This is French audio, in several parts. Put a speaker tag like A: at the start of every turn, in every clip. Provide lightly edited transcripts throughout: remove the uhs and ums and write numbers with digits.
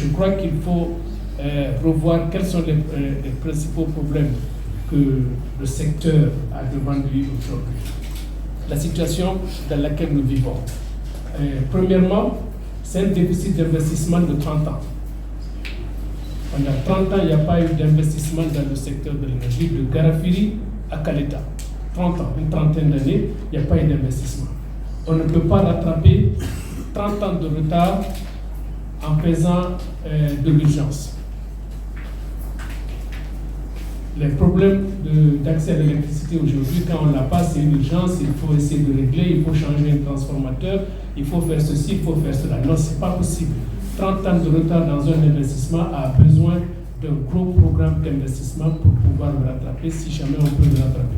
A: je crois qu'il faut revoir quels sont les principaux problèmes que le secteur a devant lui aujourd'hui. La situation dans laquelle nous vivons. Premièrement, c'est un déficit d'investissement de 30 ans. Pendant 30 ans, il n'y a pas eu d'investissement dans le secteur de l'énergie, de Garafiri à Kaleta. 30 ans, une trentaine d'années, il n'y a pas eu d'investissement. On ne peut pas rattraper 30 ans de retard en faisant de l'urgence. Les problèmes d'accès à l'électricité aujourd'hui, quand on ne l'a pas, c'est une urgence, il faut essayer de régler, il faut changer un transformateur, il faut faire ceci, il faut faire cela. Non, ce n'est pas possible. 30 ans de retard dans un investissement a besoin d'un gros programme d'investissement pour pouvoir le rattraper, si jamais on peut le rattraper.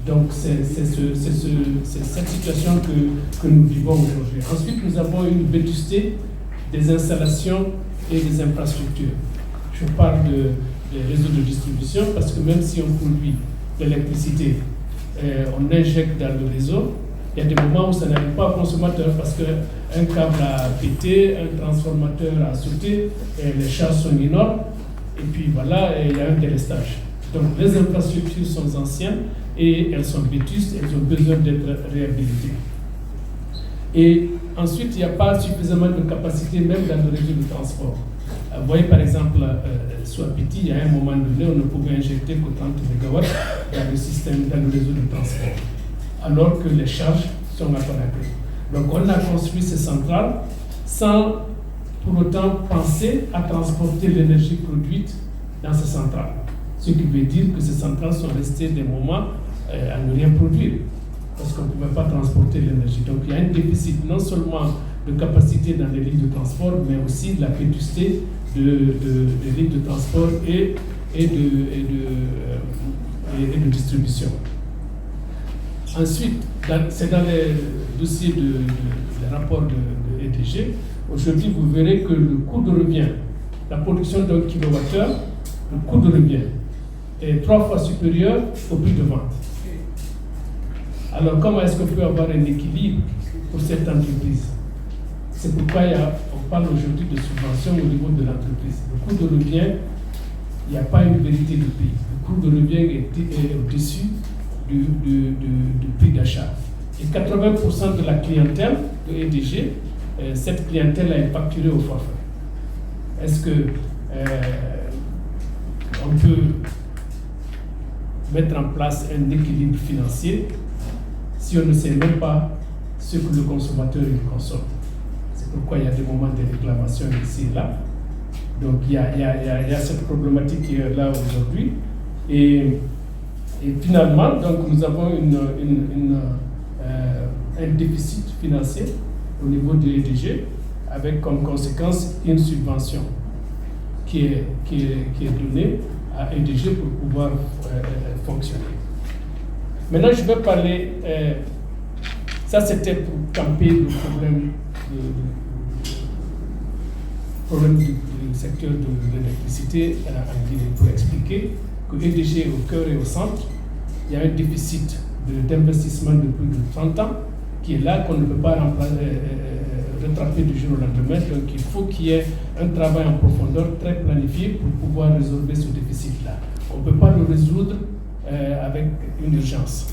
A: Donc c'est cette situation que nous vivons aujourd'hui. Ensuite, nous avons une vétusté des installations et des infrastructures. Je parle des réseaux de distribution parce que même si on produit de l'électricité, on injecte dans le réseau, il y a des moments où ça n'arrive pas au consommateur parce qu'un câble a pété, un transformateur a sauté, et les charges sont énormes, et puis voilà, et il y a un délestage. Donc les infrastructures sont anciennes et elles sont vétustes, elles ont besoin d'être réhabilitées. Et ensuite, il n'y a pas suffisamment de capacité même dans le réseau de transport. Vous voyez par exemple, soit petit, il y a un moment donné, on ne pouvait injecter que 30 MW dans le système, dans le réseau de transport, alors que les charges sont apparaître. Donc on a construit ces centrales sans pour autant penser à transporter l'énergie produite dans ces centrales. Ce qui veut dire que ces centrales sont restées des moments à ne rien produire, parce qu'on ne pouvait pas transporter l'énergie. Donc il y a un déficit non seulement de capacité dans les lignes de transport, mais aussi de la vétusté des lignes de transport et de distribution. Ensuite, c'est dans les dossiers des rapports de EDG. Aujourd'hui, vous verrez que le coût de revient, la production d'un kilowattheure, le coût de revient est 3 fois supérieur au prix de vente. Alors, comment est-ce qu'on peut avoir un équilibre pour cette entreprise? C'est pourquoi on parle aujourd'hui de subvention au niveau de l'entreprise. Le coût de revient, il n'y a pas une vérité de prix. Le coût de revient est au-dessus du prix d'achat. Et 80% de la clientèle de EDG, cette clientèle est facturée au forfait. Est-ce que on peut mettre en place un équilibre financier si on ne sait même pas ce que le consommateur consomme? C'est pourquoi il y a des moments de réclamation ici et là. Donc il y a cette problématique qui est là aujourd'hui. Et finalement, donc, nous avons un déficit financier au niveau de l'EDG, avec comme conséquence une subvention qui est donnée à EDG pour pouvoir fonctionner. Maintenant, je vais parler, ça c'était pour camper le problème du secteur de l'électricité en Guinée, pour expliquer que EDG est au cœur et au centre. Il y a un déficit d'investissement de plus de 30 ans qui est là, qu'on ne peut pas rattraper du jour au lendemain. Donc il faut qu'il y ait un travail en profondeur très planifié pour pouvoir résorber ce déficit-là. On ne peut pas le résoudre avec une urgence.